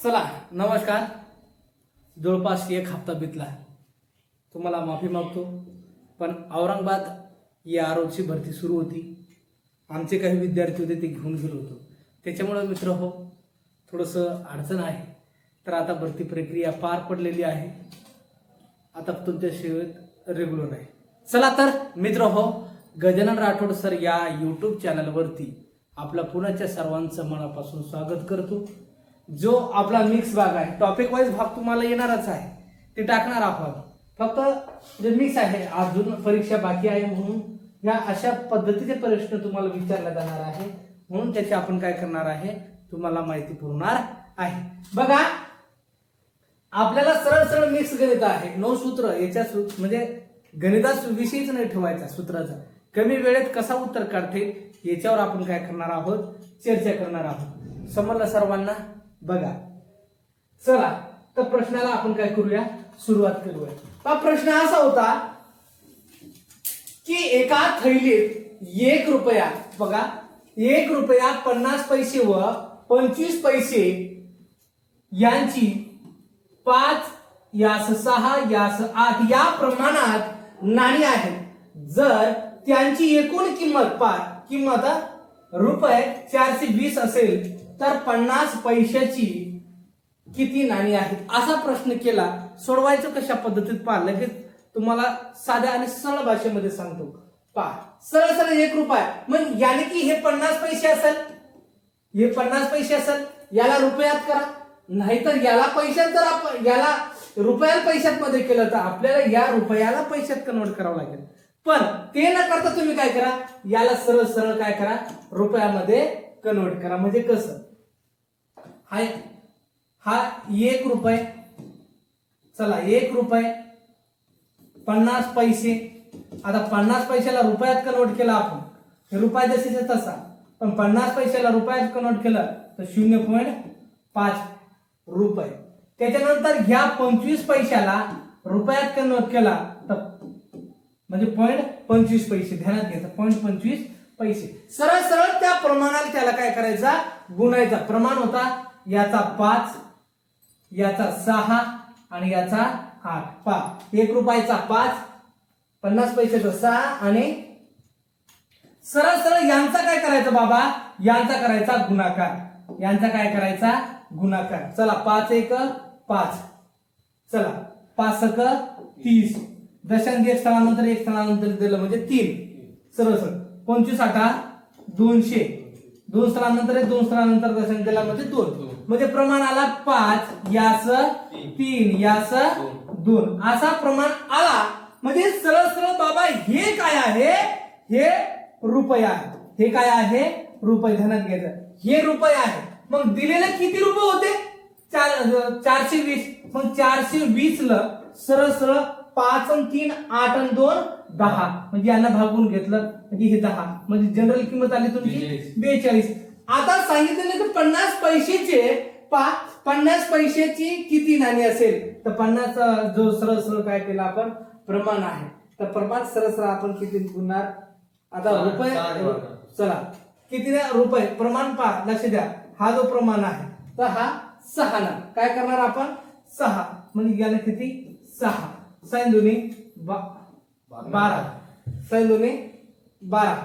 चला नमस्कार. जवळपास एक हप्ता बितला, तुम्हाला माफी मागतो. पण औरंगाबाद AROची भरती सुरू होती. आमचे काही विद्यार्थी होते, ते घेऊन गेलो होतो. त्याच्यामुळे मित्र हो थोडंसं अडचण आहे. तर आता भरती प्रक्रिया पार पडलेली आहे. आता तुमच्या सेवेत रेग्युलर आहे. चला तर मित्र हो, गजानन राठोड सर या यूट्यूब चॅनलवरती आपल्या पुण्याच्या सर्वांचं मनापासून स्वागत करतो. जो आपला मिक्स भाग आहे, टॉपिक वाईज भाग तुम्हाला येणारच आहे, ते टाकणार आपण. फक्त जे मिक्स आहे, अजून परीक्षा बाकी आहे म्हणून या अशा पद्धतीचे प्रश्न तुम्हाला विचारले जाणार आहे. म्हणून त्याची आपण काय करणार आहे, तुम्हाला माहिती पुरवणार आहे. बघा, आपल्याला सरळ सरळ मिक्स गणित आहे. 9 सूत्र याच्या म्हणजे गणितात विषयीच नाही ठेवायचा. सूत्राचा कमी वेळेत कसा उत्तर काढते याच्यावर आपण काय करणार आहोत, चर्चा करणार आहोत. समजलं सर्वांना? बघा चला तर प्रश्नाला आपण काय करूया, सुरुवात करूया. हा प्रश्न असा होता की एका थैलीत 1 रुपया, बघा 1 रुपया 50 पैसे व 25 पैसे यांची 5 यास 6 यास 8 या प्रमाणात नाणी आहेत. जर त्यांची एकूण किंमत रुपये 420 असेल तर 50 पैशाची किती नाणी आहेत, असा प्रश्न केला. सोडवायचं कशा पद्धतीत पहा, लगेच तुम्हाला साध्या आणि सरळ भाषेमध्ये सांगतो. पहा, सरळ सरळ 1 रुपया, मग याने की हे 50 पैसे असेल, हे 50 पैसे असेल, याला रुपयात करा. नाहीतर याला पैशात, जर आपण याला रुपयाला पैशात मध्ये केलं तर आपल्याला या रुपयाला पैशात कन्वर्ट करावं लागेल. पण ते न करता तुम्ही काय करा, याला सरळ सरळ काय करा, रुपयामध्ये कन्वर्ट करा. म्हणजे कसं, हा 1 रुपये, चला 1 रुपये 50 पैसे. आता 50 पैशाला रुपयात कन्वर्ट केला आपण, हे रुपया जसे तसा, पण 50 पैशाला रुपयात कन्वर्ट केलं तर 0.5 रुपये. त्याच्यानंतर ह्या 25 पैशाला रुपयात कन्वर्ट केला तर म्हणजे 0.25 पैसे. ध्यानात घ्यायचं, 0.25 पैसे. सरळ सरळ त्या प्रमाणाला त्याला काय करायचा, गुणायचा. प्रमाण होता याचा 5, याचा 6 आणि याचा 8. 1 रुपयाचा 5, 50 पैशाचा 6 आणि सरळ सरळ यांचा काय करायचा बाबा, यांचा करायचा गुणाकार. यांचा काय करायचा, गुणाकार. चला 5 1 5, चला 5 1 30, दशांश एक स्थळानंतर एक स्थळानंतर दिलं म्हणजे 3. सरळ सरळ 25 8 200, 2 स्थळानंतर 2 स्थळानंतर दशांश दिला म्हणजे 2. म्हणजे प्रमाण आला 5 यास 3 यास 2 असा प्रमाण आला. म्हणजे सरळ सरळ बाबा हे काय आहे, हे रुपये आहे. हे काय आहे, रुपये. ध्यानात घ्यायचं, हे रुपये आहे. मग दिलेले किती रुपये होते, 420. मग 420 ला सरळ सरळ 5 आणि 3 8 आणि 2 10, म्हणजे यांना भागून घेतलं म्हणजे हे 10, म्हणजे जनरल किंमत आली तुमची 42. आता सांगितलेलं की 50 पैशाचे 50 पैशाची किती नाणी असेल, तर 50 जो सरळ सरळ काय केला आपण, प्रमाण आहे. तर प्रमाण सरळ सरळ आपण किती गुणणार, आता रुपये. चला किती रुपये प्रमाण पहा, लक्ष द्या. हा जो प्रमाण आहे तर हा 6 ना काय करणार आपण, 6 म्हणजे याला किती 6, 6 दुनी 12, 6 दुनी 12.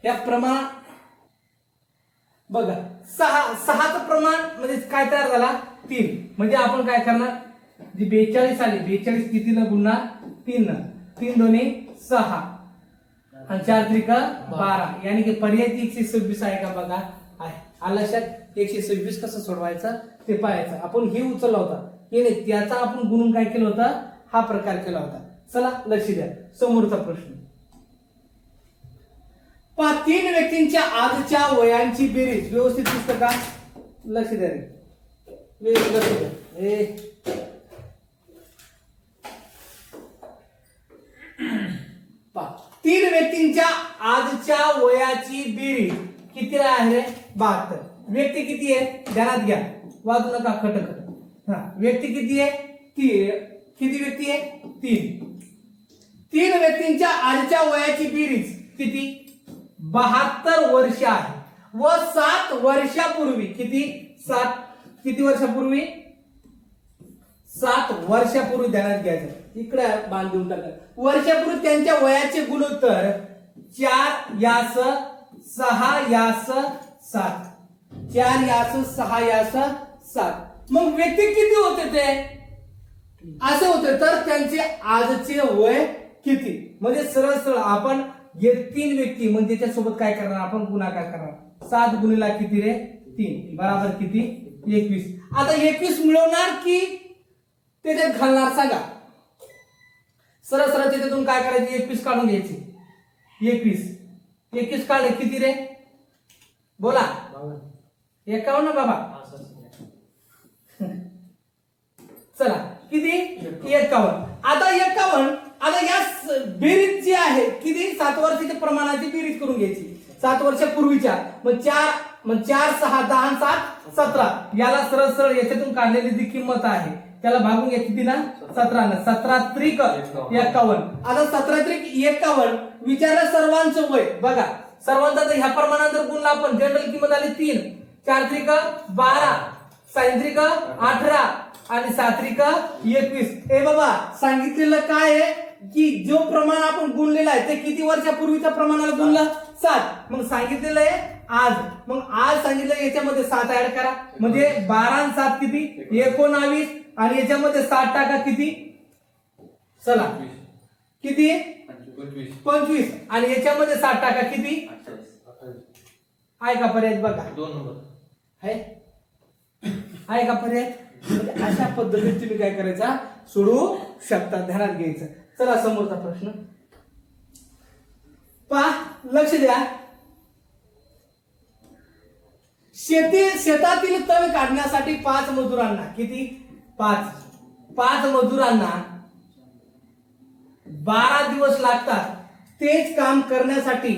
या प्रमाण बघा 6चं प्रमाण म्हणजे काय तयार झाला, 3. म्हणजे आपण काय करणार, जी 42 आली, 42 कितीला गुणणार, 3 न. 3 दोन्ही 6 आणि 4 त्रिका 12. यानी की पर्याय 126 आहे का, बघा आहे. आलं लक्षात. 126 कसं सोडवायचं ते पाहायचं. आपण हे उचलला होता, हे नाही, त्याचा आपण गुणून काय केलं होतं, हा प्रकार केला होता. चला लक्ष द्या, समोरचा प्रश्न. 3 व्यक्तींच्या आजच्या वयांची बेरीज. व्यवस्थित दिसतं का, लक्ष द्या रे, लक्ष द्या. 3 व्यक्तींच्या आजच्या वयाची बेरीज किती आहे रे, 72. व्यक्ती किती आहे, ध्यानात घ्या, वाजू नका खटखट. व्यक्ती किती आहे, किती व्यक्ती आहे, 3. 3 व्यक्तींच्या आजच्या वयाची बेरीज किती, 72 वर्ष आहे. व 7 वर्षापूर्वी किती वर्षापूर्वी 7 वर्षापूर्वी ध्यानात घ्यायचं. इकडे बाण देऊन टाकलं. वर्षापूर्वी त्यांच्या वयाचे गुणोत्तर 4:6:7 4:6:7. मग व्यक्ती किती होते ते असे होते तर त्यांचे आजचे वय किती. म्हणजे सरळ सरळ आपण हे 3 व्यक्ती म्हणजे त्याच्यासोबत काय करणार आपण गुणाकार करणार. 7 गुणिला किती रे 3 बराबर किती 21. आता 21 मिळवणार की त्याच्यात घालणार सांगा. सरळ सरळ त्याच्यातून काय करायचे 21 काढून घ्यायचे. 21 काढले किती रे बोला 51 बाबा. चला किती 51. आता 51 आता या बेरीज जी आहे किती 7 वर्षाच्या प्रमाणाची बेरीज करून घ्यायची. 7 वर्षापूर्वीच्या मग 4 6 10 7 17 याला सरळ सरळ याच्यातून काढलेली जी किंमत आहे त्याला भागून घ्या किती ना 17 ना 17 त्रिक 51. आता 17 त्रिक 51 विचारलं सर्वांचं वय बघा. सर्वांचा तर ह्या प्रमाणात जर गुणला आपण जनरल किंमत आली 3 4 त्रिक 12 6 त्रिक 18 आणि 7 त्रिक 21. ए बाबा सांगितलेलं काय आहे की जो प्रमाण आपण गुणलेला आहे ते किती वर्षापूर्वीच्या प्रमाणाला गुणलं 7. मग सांगितलेलं आहे आज. मग आज सांगितलं याच्यामध्ये 7 ऍड करा म्हणजे 12 आणि 7 किती 19 आणि याच्यामध्ये 7 टाका किती चला किती 25 आणि याच्यामध्ये 7 टाका किती आहे का पर्याय बघा 2 नंबर आहे का पर्याय. म्हणजे अशा पद्धतीने तुम्ही काय करायचा सोडवू शकता. ध्यानात घ्यायचं. चला समोरचा प्रश्न पहा लक्ष द्या. शेतातील तण काढण्यासाठी 5 मजुरांना किती 5 मजुरांना 12 दिवस लागतात. तेच काम करण्यासाठी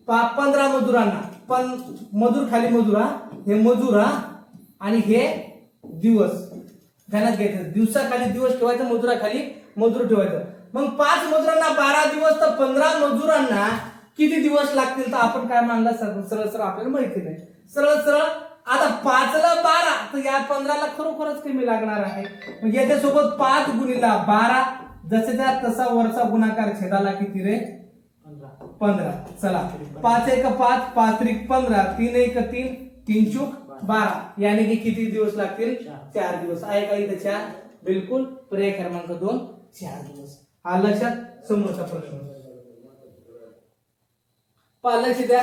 15 मजुरांना पण मजूर खाली मजुरा हे मजुरा आणि हे दिवस ध्यानात घ्यायचं. दिवसाखाली दिवस ठेवायचं मजुराखाली मजूर ठेवायचं. मग 5 मजुरांना 12 दिवस तर 15 मजुरांना किती दिवस लागतील तर आपण काय मानला सरळ सरळ आपल्याला माहिती नाही. सरळ सरळ आता 5 ला 12 तर या 15 ला खरोखरच कमी लागणार आहे. मग याच्यासोबत 5 गुणिला 12 जसे त्या तसा वरचा गुणाकार छेदाला किती रे 15. चला 5 1 5 5 3 15 3 1 3 3 चूक 12 याने की किती दिवस लागतील 4 दिवस. आहे का इथे 4 बिलकुल. पर्याय क्रमांक 2 4 दिवस. हा लक्षात. समोरचा प्रश्न पहा लक्ष द्या.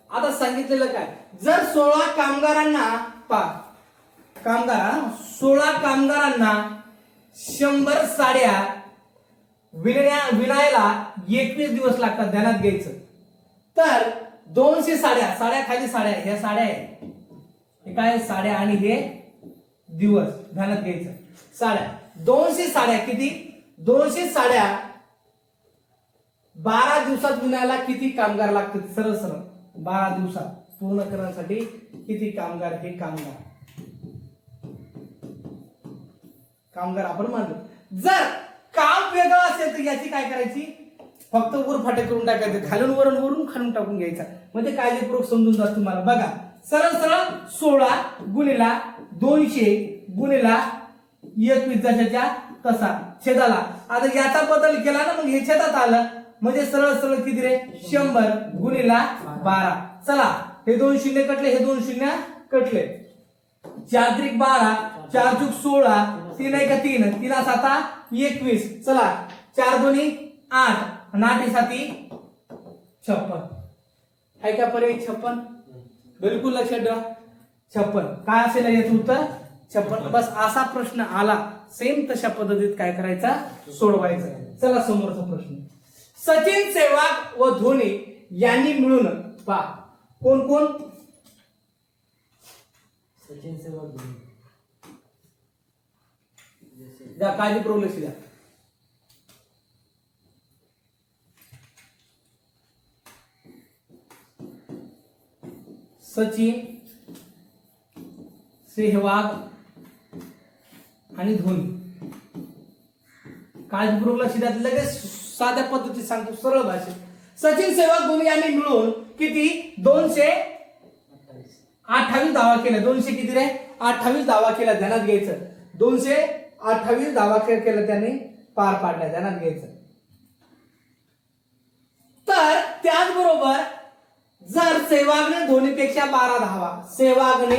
आता सांगितलेलं काय जर 16 कामगारांना 16 कामगारांना 100 साड्या विणायला 21 दिवस लागतात. ध्यानात घ्यायचं. तर 200 साड्या खाली साड्या ह्या साड्या आहेत हे काय साड्या आणि हे दिवस ध्यानात घ्यायचं. साड्या 200 साड्या किती 200 साड्या 12 दिवसात विणायला किती कामगार लागतील. सरळ सरळ 12 दिवसात पूर्ण करण्यासाठी किती कामगार हे कामगार आपण मानलो. जर काम वेगळं असेल तर याची काय करायची फक्त उरफाटे करून टाकायचं. खालून वरून खालून टाकून घ्यायचा म्हणजे काळजीपूर्वक समजून जात तुम्हाला. बघा सरळ सरळ 16 गुणिला 200 गुणिला 21 जशाच्या तसा छेदाला. आता याचा बदल केला ना मग हे छेदात आलं म्हणजे सरळ सरळ किती रे 100 गुणिला 12. चला हे 2 शून्य कटले हे 2 शून्य कटले. 4 त्रिक 12 4 चूक 16 3 1 3 3 7 21. चला 4 2 8 आणि 8 7 56. आहे का पर्याय 56 बिलकुल लक्षात ठेवा. 56 काय असेल याचं उत्तर 56. बस असा प्रश्न आला सेम तशा पद्धतीत काय करायचा सोडवायचा. चला समोरचा प्रश्न. सचिन सेहवाग व धोनी यांनी मिळून पहा कोण कोण सचिन सेहवाग धोनी द्या काळजीपूर्वक लक्ष द्या. सचिन सेहवाग आणि धोनी. काळजीपूर्वक लक्ष द्या, लगेच साध्या पद्धतीत सांगतो, सरळ भाषेत. सचिन, सहवाग, धोनी यांनी मिळून किती 228 धावा केल्या. 200 किती रे? 28 धावा केल्या. ध्यानात घ्यायचं, 228 धावा केल्या त्याने पार पाडल्या. ध्यानात घ्यायचं. तर त्याचबरोबर जर सहवागने धोनीपेक्षा 12 धावा, सहवागने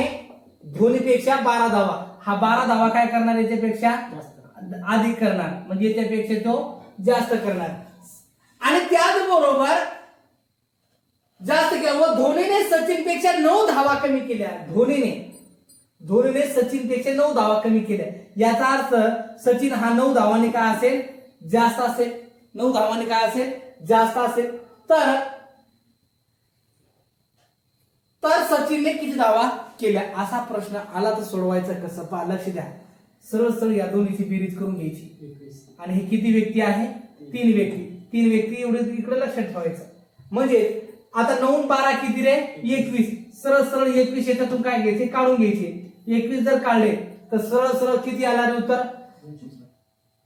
धोनीपेक्षा 12 धावा, हा 12 धावा काय करणार? याच्यापेक्षा अधिक करणार, म्हणजे याच्यापेक्षा तो जास्त करणार. आणि त्याचबरोबर जास्त केलं व धोनीने सचिनपेक्षा 9 धावा कमी केल्या. धोनीने सचिनपेक्षा 9 धावा कमी केल्या. याचा अर्थ सचिन हा 9 धावांनी काय असेल? जास्त असेल. 9 धावांनी काय असेल? जास्त असेल. तर सचिनने किती धावा केल्या असा प्रश्न आला तर सोडवायचं कसं? पहा, लक्ष द्या. सरळ सरळ या दोन्हीची बेरीज करून घ्यायची. आणि हे किती व्यक्ती आहे? 3 व्यक्ती. 3 व्यक्ती एवढे इकडे लक्षात ठेवायचं. म्हणजे आता 9 12 किती रे? 21. सरळ सरळ 21 याच्यातून काय घ्यायचे? काढून घ्यायचे. 21 जर काढले तर सरळ सरळ किती आला रे उत्तर?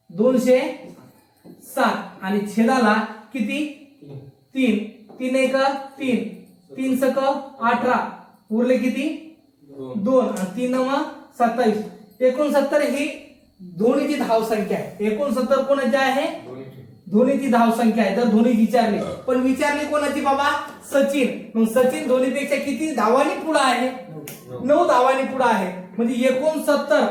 207. आणि छेदाला किती? 3. 3 1 3, 3 6 18, उरले किती? 2. आणि 3 9 27. 69 ही धोनीची धावसंख्या आहे. 69 कोणाची आहे? धोनीची धावसंख्या आहे. जर धोनी विचारले, पण विचारली कोणाची बाबा? सचिन. मग सचिन धोनीपेक्षा किती धावांनी पुढे आहे? 9 धावांनी पुढे आहे. म्हणजे 69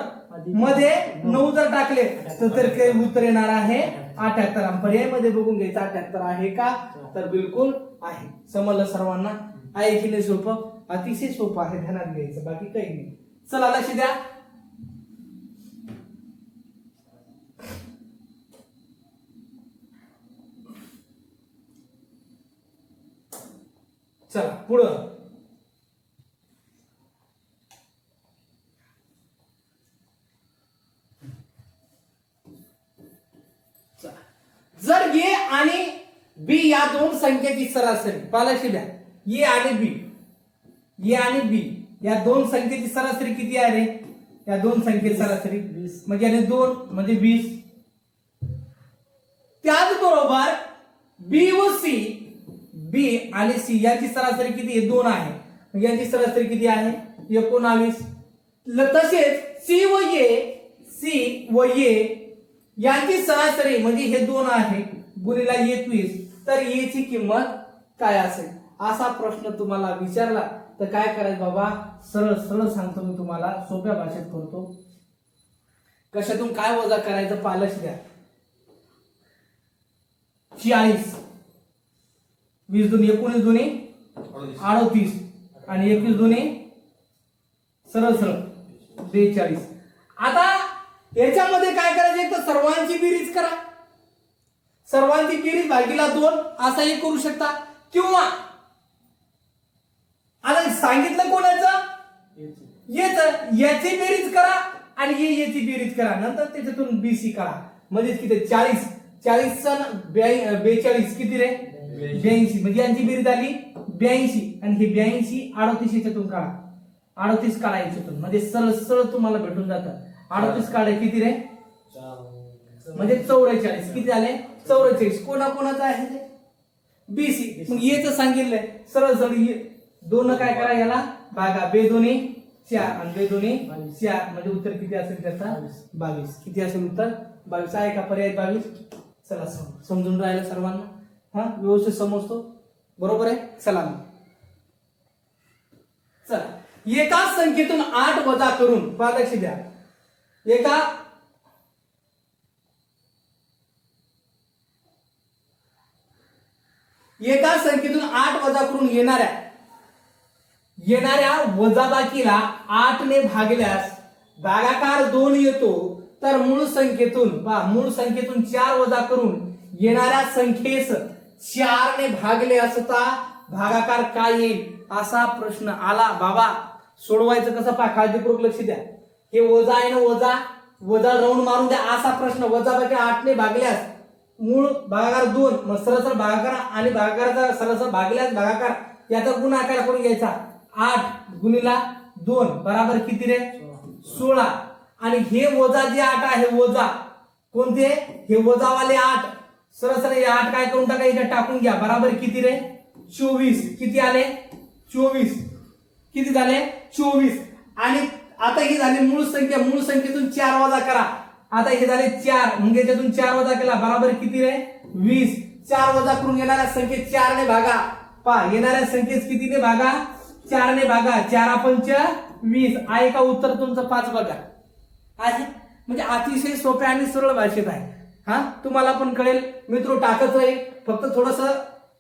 मध्ये 9 जर टाकले तर काही उत्तर येणार आहे 78. पर्यायमध्ये बघून घ्यायचं 78 आहे का? तर बिलकुल आहे. समजलं सर्वांना? आहे की नाही सोपं? अतिशय सोपं आहे. ध्यानात घ्यायचं, बाकी काही नाही. चला लक्ष द्या. चला पुढं. जर ए आणि बी या दोन संख्येची सरासरी, पालक द्या, ए आणि बी या दोन संख्येची सरासरी किती आहे रे? या दोन संख्येची सरासरी 20, म्हणजे याने 2 म्हणजे 20. त्याचबरोबर बी व सी, बी आणि सी याची सरासरी किती आहे? 2 आहे. म्हणजे यांची सरासरी किती आहे? 19. तसेच सी व ए यांची सरासरी म्हणजे हे 2 आहे गुणिला 21, तर ए ची किंमत काय असेल? असा प्रश्न तुम्हाला विचारला तर काय करायचं बाबा? सरळ सरळ सांगतो मी तुम्हाला, सोप्या भाषेत करतो. कशातून काय वजा करायचं? पालक द्या. 40, 20 दुनी 19 दुनी 38 आणि 21 दुनी सरळ सरळ 42. आता याच्यामध्ये काय करायचं? एक तर सर्वांची बेरीज करा, सर्वांची बेरीज भागीला 2 असाही करू शकता, किंवा आता सांगितलं कोणाचं? याची बेरीज करा आणि याची बेरीज करा, नंतर त्याच्यातून बीसी करा. म्हणजे किती? 40 42 किती रे? 82. म्हणजे यांची बेरीज आली 82 आणि हे 82 38 याच्यातून काढा. 38 काढा याच्यातून, म्हणजे सरळ सरळ तुम्हाला भेटून जातं. 38 काढा किती रे? म्हणजे 44. किती झाले? 44. कोणाकोणाचं आहे ते? बीसी. मग येच सांगितलंय, सरळ सरळ 2 काय करा? याला भागा. 2 दुनी 4 आणि 2 दुनी 4, म्हणजे उत्तर किती असेल त्याचा? 22. किती असेल उत्तर? 22 आहे का? पर्याय 22. चला समजून राहिलं सर्वांना? हा, व्यवस्थित समजतो? बरोबर आहे. चला एका संख्येतून 8 वजा करून, पालक द्या, एका संख्येतून 8 वजा करून येणाऱ्या वजाबाकीला 8 ने भागल्यास भागाकार 2 येतो. तर मूळ संख्येतून 4 वजा करून येणाऱ्या संख्येस 4 ने भागले असता भागाकार काय येईल? असा प्रश्न आला बाबा. सोडवायचं कसं? पहा, काळजीपूर्वक लक्ष द्या. हे वजा आहे ना, वजा राऊंड मारून द्या. असा प्रश्न, वजाबाकी 8 ने भागल्यास मूळ भागाकार 2, मग सरळ भागाकार आणि भागाकाराचा सरळ भागल्यास भागाकार याचा गुणाकार करून घ्यायचा. 8 गुणिला 2 बराबर किती रे? 16. आणि हे वजा जे 8 आहे वजा कोणते हे वजावाले 8 सरळ सरळ हे 8 काय करून टाका इथे टाकून घ्या बराबर किती रे 24 किती आले 24 किती झाले 24 आणि आता ही झाली मूळ संख्येतून 4 वजा करा आता हे झाले 4 मग याच्यातून 4 वजा केला बराबर किती रे 20 4 वजा करून येणाऱ्या संख्येत 4 ने भागा पहा येणाऱ्या संख्येत कितीने भागा 4 ने भागा 4 पंच 20 आहे का उत्तर तुमचं 5 बघा आहे म्हणजे अतिशय सोप्या आणि सरळ भाषेत आहे हा तुम्हाला पण कळेल मित्र टाकत राहील फक्त थोडस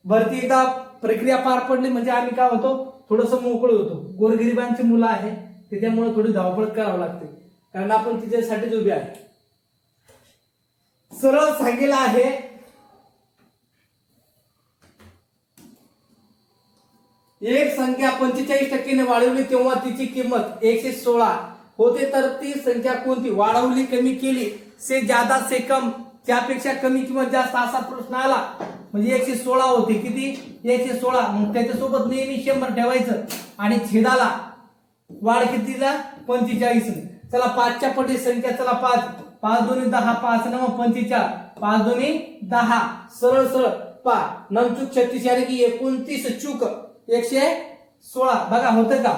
भरती एकदा प्रक्रिया पार पडली म्हणजे आम्ही काय होतो थोडस मोकळं होतो गोरगरिबांची मुलं आहे त्याच्यामुळे थोडी धावपळ करावं लागते कारण आपण तिच्यासाठीच उभे आहे सरळ सांगितलं आहे एक संख्या 45% ने वाढवली तेव्हा तिची किंमत 116 होते तर ती संख्या कोणती वाढवली कमी केली से ज्यादा से कम त्यापेक्षा कमी किंवा जास्त असा प्रश्न आला म्हणजे 116 होते किती 116 मग त्याच्यासोबत नेहमी 100 ठेवायचं आणि छेदाला वाढ कितीला 45 चला 5 च्या पटी संख्या चला 5 5 दोन्ही 10 5 9 45 5 दोन्ही 10 सरळ सरळ पा 9 चूक 36 यानी की 29 चूक 116 बघा होतं का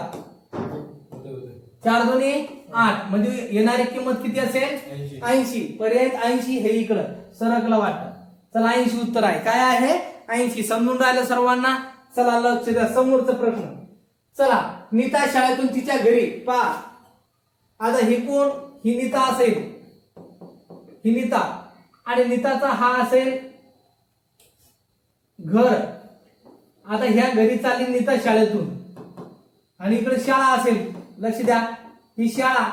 4 दोन्ही 8 म्हणजे येणारी किंमत किती असेल 80 पर्याय 80 हे इकडं सरकलं वाटतं चला 80 उत्तर आहे काय आहे 80 समजून राहिलं सर्वांना चला लक्ष द्या समोरचा प्रश्न चला नीता शाळेतून तिच्या घरी पा आता ही कोण ही नीता असेल ही नीता आणि नीताचा हा असेल घर आता ह्या घरी चालली नीता शाळेतून आणि इकडे शाळा असेल लक्ष द्या ही शाळा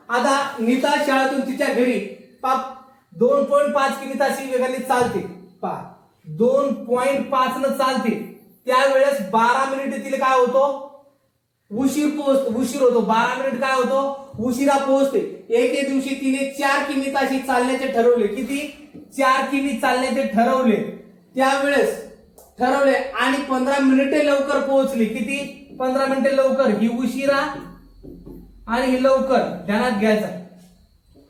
आता नीता शाळेतून तिच्या घरी 2.5 किमी तासी वेगाने चालते पा 2.5 न चालते त्यावेळेस 12 मिनिट तिला काय होतो उशीर होतो 12 मिनिट काय होतो उशिरा पोहोचते एके दिवशी तिने 4 किमी ताशी चालण्याचे ठरवले किती 4 किमी चालण्याचे ठरवले त्यावेळेस ठरवले आणि 15 मिनिटे लवकर पोहोचली किती 15 मिनिटे लवकर ही उशिरा आणि ही लवकर ध्यानात घ्यायचा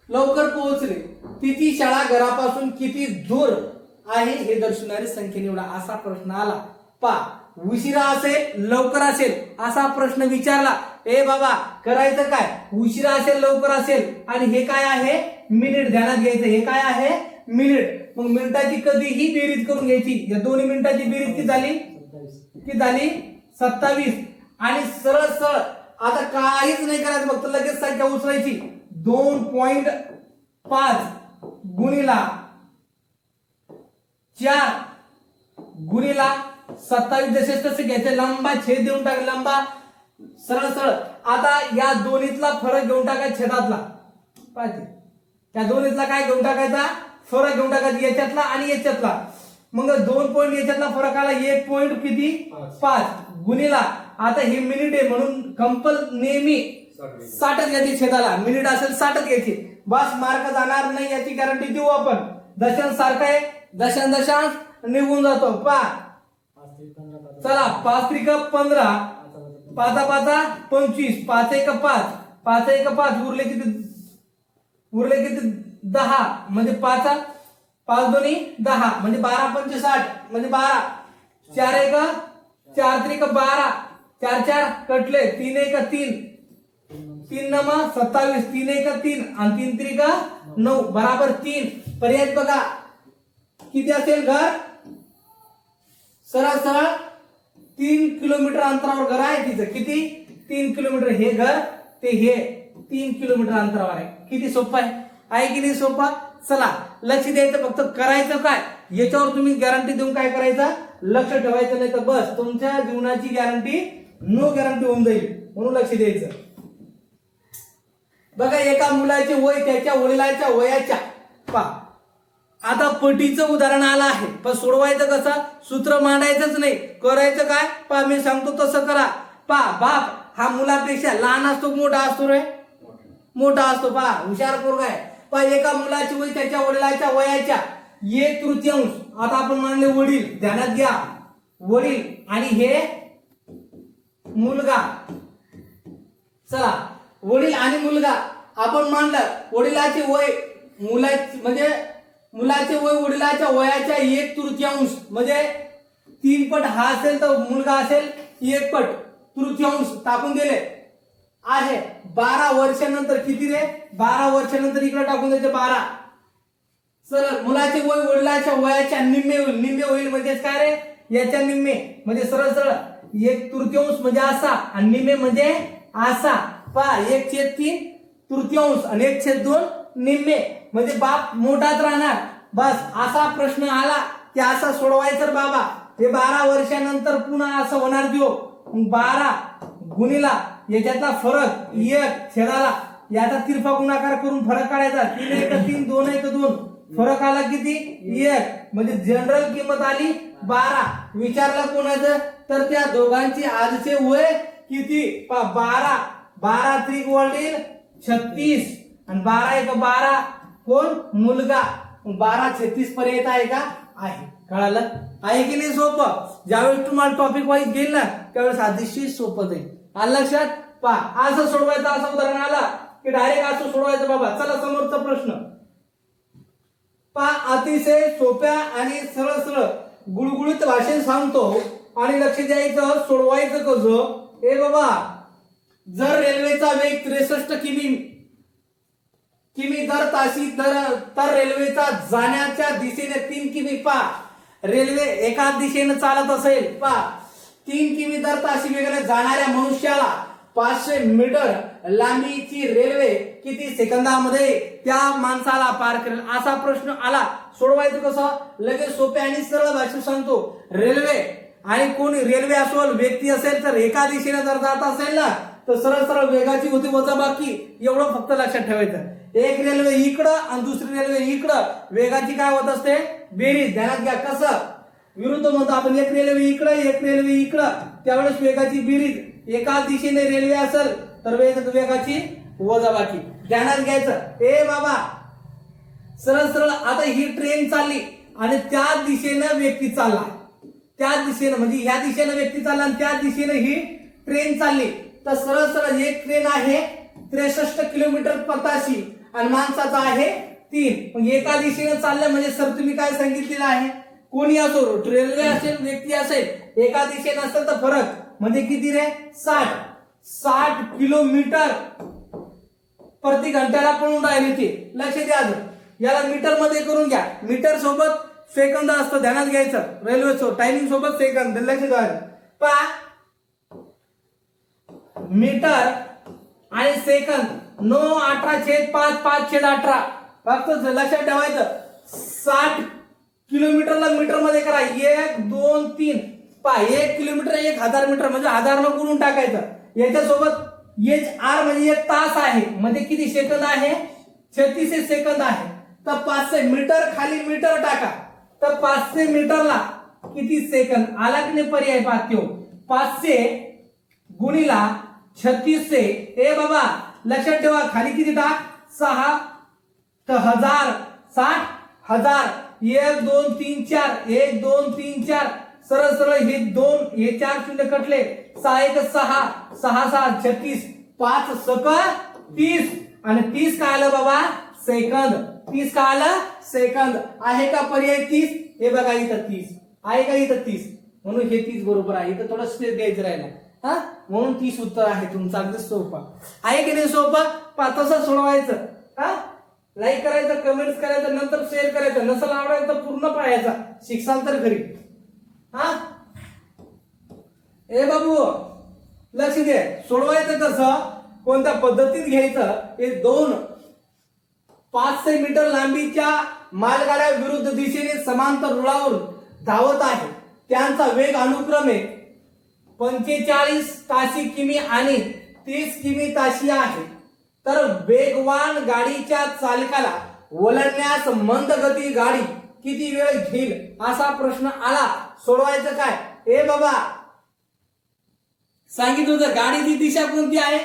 लवकर पोहोचले तिची शाळा घरापासून किती दूर आहे हे दर्शवणारी संख्या निवडा असा प्रश्न आला पा उशिरा असेल लवकर असेल असा प्रश्न विचारला ए बाबा करायचं काय उशिरा असेल लवकर असेल आणि हे काय आहे मिनिट ध्यानात घ्यायचं हे काय आहे मिनिट मग मिनिटाची कधीही बेरीज करून घ्यायची या दोन्ही मिनिटाची बेरीज किती झाली 27 आणि सरळ सरळ आता काहीच नाही करायचं फक्त लगेच संख्या उचलायची 2.5 गुणिला 4 गुणिला 27 जसे तसे घ्यायचे लंबा छेद देऊन टाक लंबा सरळ सरळ आता या दोन्हीतला फरक घेऊन टाकायचा छेदातला पाहिजे त्या दोन्हीतला काय घेऊन टाकायचा फरक घेऊन टाकायचा याच्यातला आणि याच्यातला मग 2 पॉईंट याच्यातला फरक आला 1 पॉईंट किती 5 गुणिला आता हे मिनिट आहे म्हणून कंपल नेहमी 60च घ्यायची छेदाला मिनिट असेल 60च घ्यायची बस मार्क जाणार नाही याची गॅरंटी देऊ आपण दशांश सारखं आहे दशांश निघून जातो पा चला 5 त्रिक 15 5 5 25 5 1 5 5 1 5 उरले किती 10 म्हणजे 5 दोन्ही 10 म्हणजे 12 पंच 60 म्हणजे 12 4 1 4 त्रिक 12 4 4 कटले 3 1 3 3 9 27 3 1 3 आणि 3 त्रिक 9 बराबर 3 पर्याय बघा किती असेल घर सरळ सरळ 3 किलोमीटर अंतरावर घर आहे तिचं किती 3 किलोमीटर हे घर ते हे 3 किलोमीटर अंतरावर आहे किती सोपं आहे की नाही सोपा चला लक्ष द्यायचं फक्त करायचं काय याच्यावर तुम्ही गॅरंटी देऊन काय करायचं लक्ष ठेवायचं नाही तर बस तुमच्या जीवनाची गॅरंटी नो गॅरंटी होऊन जाईल म्हणून लक्ष द्यायचं बघा एका मुलाचे वय त्याच्या वडिलांच्या वयाच्या पा आता पटीचं उदाहरण आलं आहे पण सोडवायचं कसं सूत्र मांडायचंच नाही करायचं काय पा मी सांगतो तसं करा पा बाप हा मुलापेक्षा लहान असतो मोठा असतो रे मोठा असतो पा हुशार पोरगा आहे पा एका मुलाची वय त्याच्या वडिलांच्या वयाच्या 1/3 आता आपण मानले वडील ध्यानात घ्या वडील आणि हे मुलगा चला वडील आणि मुलगा आपण मानलं वडिलाचे वय म्हणजे मुलाचे वय वडिलाच्या वयाच्या 1/3 म्हणजे 3 पट हा असेल तर मुलगा असेल 1 पट तृतीयांश टाकून दिले आहे. 12 वर्षानंतर किती रे? 12 वर्षानंतर इकडे टाकून द्यायचे 12. सरळ मुलाचे वय वडिलाच्या वयाच्या निम्मे होईल. निम्मे होईल म्हणजे काय रे? याच्या निम्मे म्हणजे सरळ सरळ 1/3 म्हणजे असा आणि निम्मे म्हणजे असा. पहा 1/3 तृतीयांश आणि 1/2 निम्मे म्हणजे बाप मोठाच राहणार. बस असा प्रश्न आला की असा सोडवायचं बाबा. हे 12 वर्षानंतर पुन्हा असं होणार देऊ. 12 गुणिला याच्यातला फरक 1 छेदाला याचा तिरपा गुणाकार करून फरक काढायचा. 3 1 3 2 1 2 फरक आला किती? 1 म्हणजे जनरल किंमत आली 12. विचारलं कोणाचं तर त्या दोघांची आजचे वय किती? 12 12 त्रिक वडील 36 आणि 12 1 12 कोण? मुलगा. 12 36 पर्यंत आहे का? आहे. कळालं? आहे की नाही सोपं? ज्यावेळेस तुम्हाला टॉपिक वाईज घेईल ना त्यावेळेस अतिशय सोपं जाईल. आलं लक्षात? पहा असं सोडवायचं. असं उदाहरण आला की डायरेक्ट असं सोडवायचं बाबा. चला समोरचा प्रश्न पहा. अतिशय सोप्या आणि सरळ सरळ गुळगुळीत भाषेत सांगतो आणि लक्ष द्यायचं. सोडवायचं कसं? हे बाबा जर रेल्वेचा वेग 63 किमी दर तासी तर रेल्वेचा जाण्याच्या दिशेने 3 किमी. पहा रेल्वे एका दिशेने चालत असेल. पहा 3 किमी दर तासी वेगाने जाणाऱ्या मनुष्याला 500 मीटर लांबीची रेल्वे किती सेकंदामध्ये त्या माणसाला पार करेल? असा प्रश्न आला. सोडवायचं कसं? लगेच सोपे आणि सरळ भाषेत सांगतो. रेल्वे आणि कोणी रेल्वे असेल व्यक्ती असेल तर एका दिशेने जर जात असेल ना तर सरळ सरळ वेगाची होती वजाबाकी. एवढं फक्त लक्षात ठेवायचं. एक रेल्वे इकडं आणि दुसरी रेल्वे इकडं वेगाची काय होत असते? बेरीज. ध्यानात घ्या. कसं? विरुद्ध म्हणतो आपण. एक रेल्वे इकडं एक रेल्वे इकडं त्यावेळेस वेगाची बेरीज. एका दिशेने रेल्वे असेल तर वेगाची वजाबाकी. ध्यानात घ्यायचं. ए बाबा सरळ सरळ आता ही ट्रेन चालली आणि त्या दिशेनं व्यक्ती चालला. त्या दिशेनं म्हणजे ह्या दिशेनं व्यक्ती चालला आणि त्या दिशेनं ही ट्रेन चालली. तर सरळ सरळ एक ट्रेन आहे 63 किलोमीटर पर तासी आणि माणसाचा आहे 3. मग एका दिशेने चाललं म्हणजे सर तुम्ही काय सांगितलेलं आहे? कोणी असो रेल्वे असेल व्यक्ती असेल एका दिशेने असेल तर फरक म्हणजे किती रे? 60 किलोमीटर प्रति घंट्याला पळून राहिले ते. लक्ष द्या. याला मीटर मध्ये करून घ्या. मीटर सोबत सेकंद असतं. ध्यानात घ्यायचं. रेल्वे टायमिंग सोबत सेकंद. लक्ष द्या. पहा मीटर आणि सेकंद 9 18/5 5/18 फक्त लक्षात ठेवायचं. 60 किलोमीटरला मीटर मध्ये करा. 1 2 3 पहा 1 किलोमीटर 1000 मीटर म्हणजे 1000 ला गुणून टाकायचं. याच्यासोबत HR म्हणजे 1 तास आहे म्हणजे किती सेकंद आहे? 36 सेकंद आहे. तर 500 मीटर खाली मीटर टाका तर 500 मीटरला किती सेकंद आला की नाही? पर्याय पाहतो 500 गुणिला 3600. ए बाबा लक्षात ठेवा. खाली किती टाक? 6 तर 1000 60,000 1 2 3 4 1 2 3 4 सरळ सरळ हे 2 हे 4 शून्य कटले. 6 1 6 6 6 36 5 सक 30 आणि 30 काय आलं बाबा? सेकंद. 30 काय आलं? सेकंद. आहे का पर्याय 30? हे बघा इथं 30 आहे का? इथं 30 म्हणून हे 30 बरोबर आहे. इथं थोडं स्पेस द्यायचं राहिलं हा म्हणून 30 उत्तर आहे तुमचं. अगदी सोपा आहे की नाही? सोपा तसं सोडवायचं. हा लाईक करायचं, कमेंट्स करायचं, नंतर शेअर करायचं. नसेल आवडायचं तर पूर्ण पाहायचा. शिक्षण तर खरी. हा ए बाबू लक्ष दे. सोडवायचं कसं? कोणत्या पद्धतीत घ्यायचं? हे 2 500 मीटर लांबीच्या मालगाड्या विरुद्ध दिशेने समांतर रुळावर धावत आहे. त्यांचा वेग अनुक्रमे 45 ताशी किमी आणि 30 किमी ताशी आहे. तर वेगवान गाडीच्या चालकाला वळण्यास मंद गती गाडी किती वेळ घेईल? असा प्रश्न आला. सोडवायचं काय? ए बाबा सांगितलं होतं गाडीची दिशा कोणती आहे?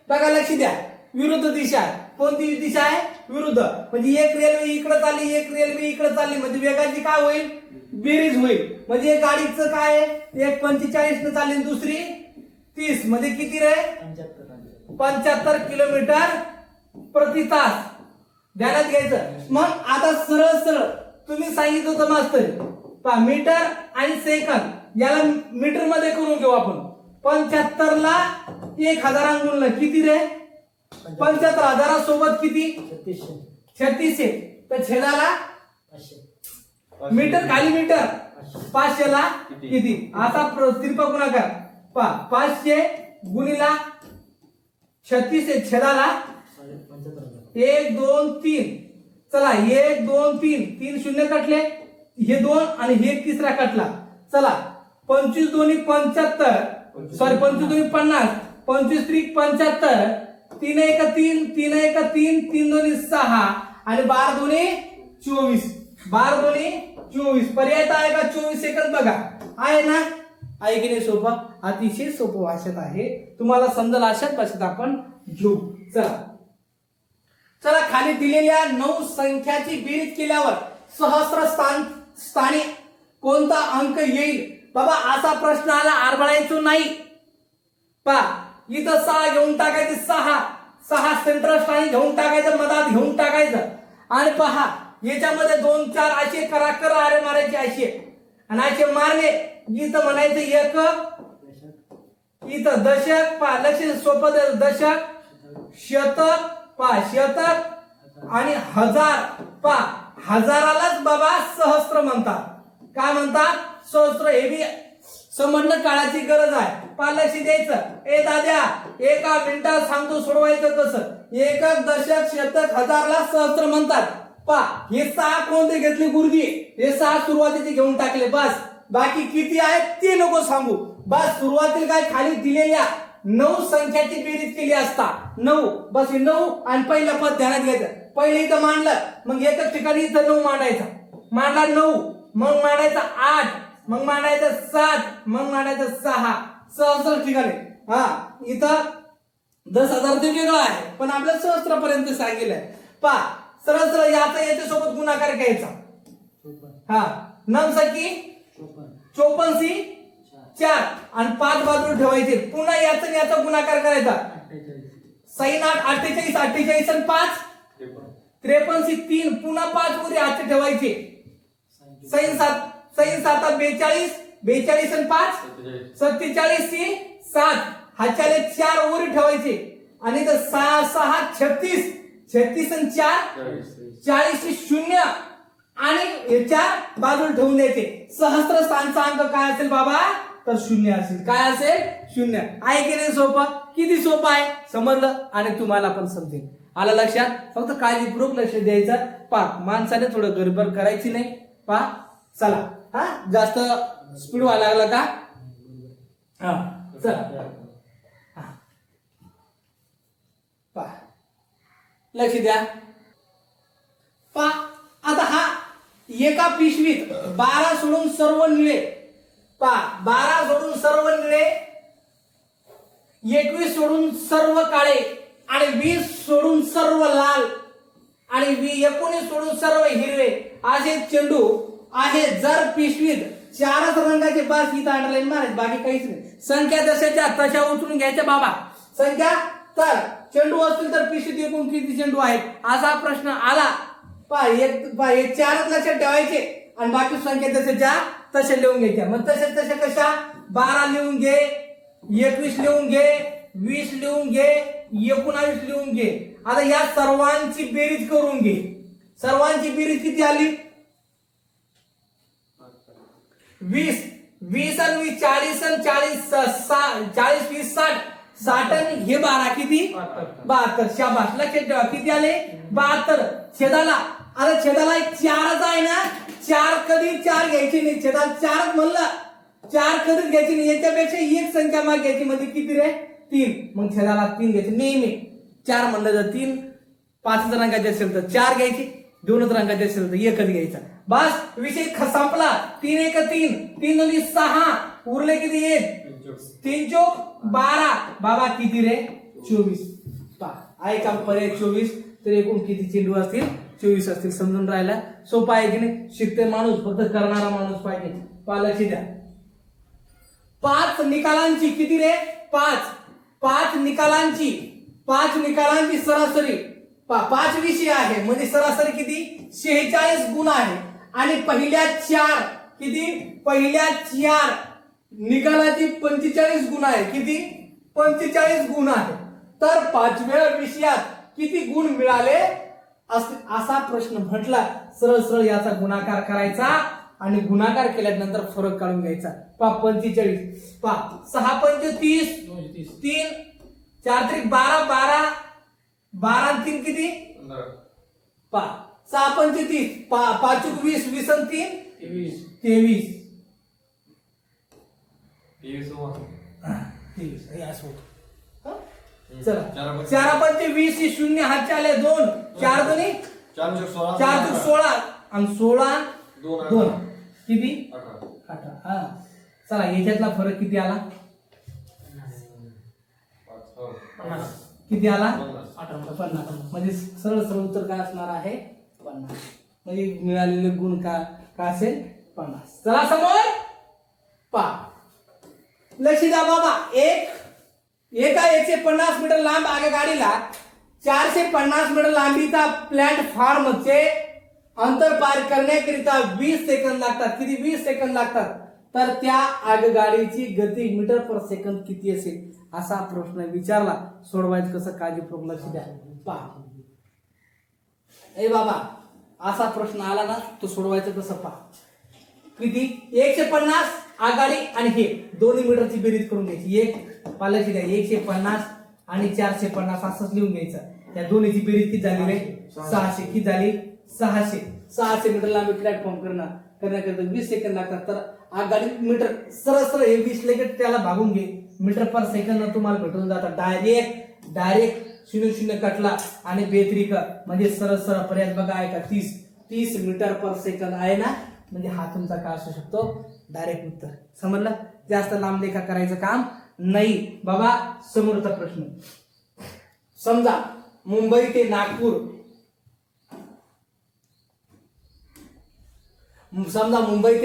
बघा लक्ष द्या. विरुद्ध दिशा आहे. कोणती दिशा आहे? विरुद्ध. म्हणजे एक रेल्वे इकडे चालली एक रेल्वे इकडे चालली म्हणजे वेगाची काय होईल? बेरीज होईल. म्हणजे गाडीचं काय आहे? एक 45 न चालली दुसरी 30 म्हणजे किती रे? 75 किलोमीटर प्रति तास ध्यानात घ्यायचं. मग आता सरळ सरळ तुम्ही सांगितलं होतं मास्तर पहा मीटर आणि सेकंद याला मीटर मध्ये करून घेऊ आपण. 75 ला 1000 गुणलं किती रे 75,000 सोबत किती 3600 तर छेदाला मीटर खाली मीटर 500 ला किती असा तिरपा गुणाकार पहा 500 गुणिला 3600 छेदाला 1 2 3 चला 1 2 3 3 शून्य कटले हे 2 आणि हे तिसरा कटला. चला 25 दोन्ही 75 सॉरी 25 दोन्ही 50 25 त्रिक 75 3 1 3 3 1 3 3 दोन्ही 6 आणि 12 दोन्ही 24 12 दोन्ही 24 पर्याय तर आहे का 24 सेकंद बघा आहे ना आहे की नाही. सोपं अतिशय सोपं भाषेत आहे तुम्हाला समजेल अशाच भाषेत आपण घेऊ. चला खाली दिलेल्या 9 संख्याची बेरीज केल्यावर सहस्र स्थानी कोणता अंक येईल. बाबा असा प्रश्न आला आरबळायचो नाही. पहा इथं 6 घेऊन टाकायचे 6 सेंट्रल स्थानी घेऊन टाकायचं मधात घेऊन टाकायचं आणि पहा याच्यामध्ये 2 4 असे करा आरे मारायचे असे आणि असे मारले इथं म्हणायचं एक इथं दशक पहा लक्ष सोपं दशक शतक पहा शतक आणि हजार पहा हजारालाच बाबा सहस्त्र म्हणतात. काय म्हणतात सहस्त्र. हे बी समजणं काळाची गरज आहे. पहा लक्ष द्यायचं. ए दाद्या एका मिनिटात सांगतो सोडवायचं कसं. एकक दशक शतक हजारला सहस्त्र म्हणतात. पहा हे 6 कोणते घेतले गुरुजी हे 6 सुरुवातीचे घेऊन टाकले बस. बाकी किती आहेत ते नको सांगू बस. सुरुवातीला काय खाली दिलेल्या 9 संख्याची बेरीज केली असता 9 बस 9 आणि पहिलं पद ध्यानात घ्यायचं. पहिले इथं मांडलं मग एकच ठिकाणी इथं 9 मांडायचा मांडला 9 मग मांडायचा 8 मग मांडायचं 7 मग मांडायचं 6 सहस्त्र ठिकाणी. हा इथं 10,000 ते वेगळं आहे पण आपल्याला सहस्त्रापर्यंत सांगितलंय. पहा सरळ सरळ याच्यासोबत गुणाकार घ्यायचा. हा 9 सकी 54 सी 4 आणि 5 बाजूला ठेवायचे. पुन्हा याचा गुणाकार करायचा 6 8 48 48 आणि 5 53 सी 3 पुन्हा 5 मध्ये 8 ठेवायचे. 6 7 42 42 आणि 5 47 सी 7 हाच्याले 4 वर ठेवायचे आणि 6 6 36 36 आणि 4 40 सी 0 आणि याच्या बाजूला ठेवून द्यायचे. सहस्त्र स्थानचा अंक काय असेल बाबा तर 0 असेल. काय असेल 0 आहे की नाही. सोपं किती सोपं आहे समजलं आणि तुम्हाला पण समजेल. आलं लक्षात. फक्त काळजीपूर्वक लक्ष द्यायचं. पहा माणसाने थोडं गडबड करायची नाही. पहा चला हा जास्त स्पीड व्हायला लागला का हा चला पहा लक्ष द्या. पहा आता हा एका पिशवीत 12 सोडून सर्व निळे पहा 12 सोडून सर्व निळे 21 सोडून सर्व काळे आणि 20 सोडून सर्व लाल आणि 19 सोडून सर्व हिरवे असे चेंडू आहे. जर पिशवीत 4च रंगाचे बस इथं अंडरलाईन मारायचे बाकी काहीच नाही. संख्या जशाच्या तशा उचलून घ्यायच्या बाबा. संख्या तर चेंडू असतील तर पिशवीत एकूण किती चेंडू आहेत असा प्रश्न आला. पहा हे 4च लक्षात ठेवायचे आणि बाकी संख्या जशाच्या तशा लिहून घ्यायच्या. मग तशा कशा 12 लिहून घे 21 लिहून घे 20 लिहून घे 19 लिहून घे. आता या सर्वांची बेरीज करून घे. सर्वांची बेरीज किती आली 20 20 आणि 20 40 आणि 40 40 20 60 60 आणि हे 12 किती 72 शाबास. लक्षात ठेवा किती आले 72. छेदाला आता छेदाला 4च आहे ना 4 कधी 4 घ्यायची नाही. छेदाला 4च म्हणलं 4 कधीच घ्यायची नाही. याच्यापेक्षा एक संख्या माग घ्यायची म्हणजे किती रे 3. मग छेदाला 3 घ्यायचे नेहमी. 4 म्हणलं तर 3 5 रंगाचे असेल तर 4 घ्यायचे 2 रंगाचे असेल तर एकच घ्यायचा बस. विषय संपला. 3 1 3 3 2 6 उरले किती 3 चौक 12 बाबा किती रे 24. पहा आहे का पर्याय 24 तर एकूण किती चेंडू असतील 24 असतील. समजून राहिला सोपा आहे की नाही. शिकते माणूस फक्त करणारा माणूस पाहिजे. पहा लक्ष द्या. 5 निकालांची किती रे 5 निकालांची सरासरी पाच विषय आहे म्हणजे सरासरी किती 46 गुण आहे. आणि पहिल्या 4 किती पहिल्या 4 निकालाची 45 गुण आहे. किती 45 गुण आहे. तर 5व्या विषयात किती गुण मिळाले असा प्रश्न म्हटला. सरळ सरळ याचा गुणाकार करायचा आणि गुणाकार केल्यानंतर फरक काढून घ्यायचा. 45 6 पंच 30 3 4 त्रिक 12 12 12 आणि 3 किती 6 पंच 30 5 20 20 आणि 3 23 चला 4 पंच 20 शून्य हातचे आले 2 4 दोन्ही 4 16 आणि 16 2 किती 18. हा चला याच्यातला फरक किती आला किती आला 50. म्हणजे सरळ सरळ उत्तर काय असणार आहे 50. म्हणजे मिळालेले गुण का असेल 50. चला समोर लक्ष द्या बाबा. एका 150 मीटर लांब आगगाडीला 450 मीटर लांबीचा प्लॅटफॉर्मचे अंतर पार करण्याकरिता 20 सेकंद लागतात. किती 20 सेकंद लागतात. तर त्या आगगाडीची गती मीटर पर सेकंद किती असेल असा प्रश्न विचारला. सोडवायचं कसं काळजीपूर्वक लक्ष द्या. पहा ए बाबा असा प्रश्न आला ना तो सोडवायचं कसं पहा. किती 150 आघाडी आणि हे दोन्ही मीटरची बेरीज करून घ्यायची. एक पालक द्या 150 आणि 450 असंच लिहून घ्यायचं. त्या दोन्हीची बेरीज किती झाली रे 600. किती झाली 600 मीटर लांबी प्लॅटफॉर्म करण्याकरिता 20 सेकंद लागतात. तर आघाडी मीटर सरळ सरळ हे 20 लगेच त्याला भागून घे. मीटर पर सेकंद तुम्हाला भेटून जातात. डायरेक्ट 0 कटला आणि बेत्रिक म्हणजे सरळ सरळ पर्यंत बघा आहे का 30 मीटर पर सेकंद आहे ना. म्हणजे हा तुमचा काय असू शकतो डायरेक्ट उत्तर. समजलं. जास्त लांब लेखा करायचं काम नाही बाबा. समोरचा प्रश्न समजा मुंबई ते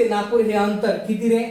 नागपूर हे अंतर किती रे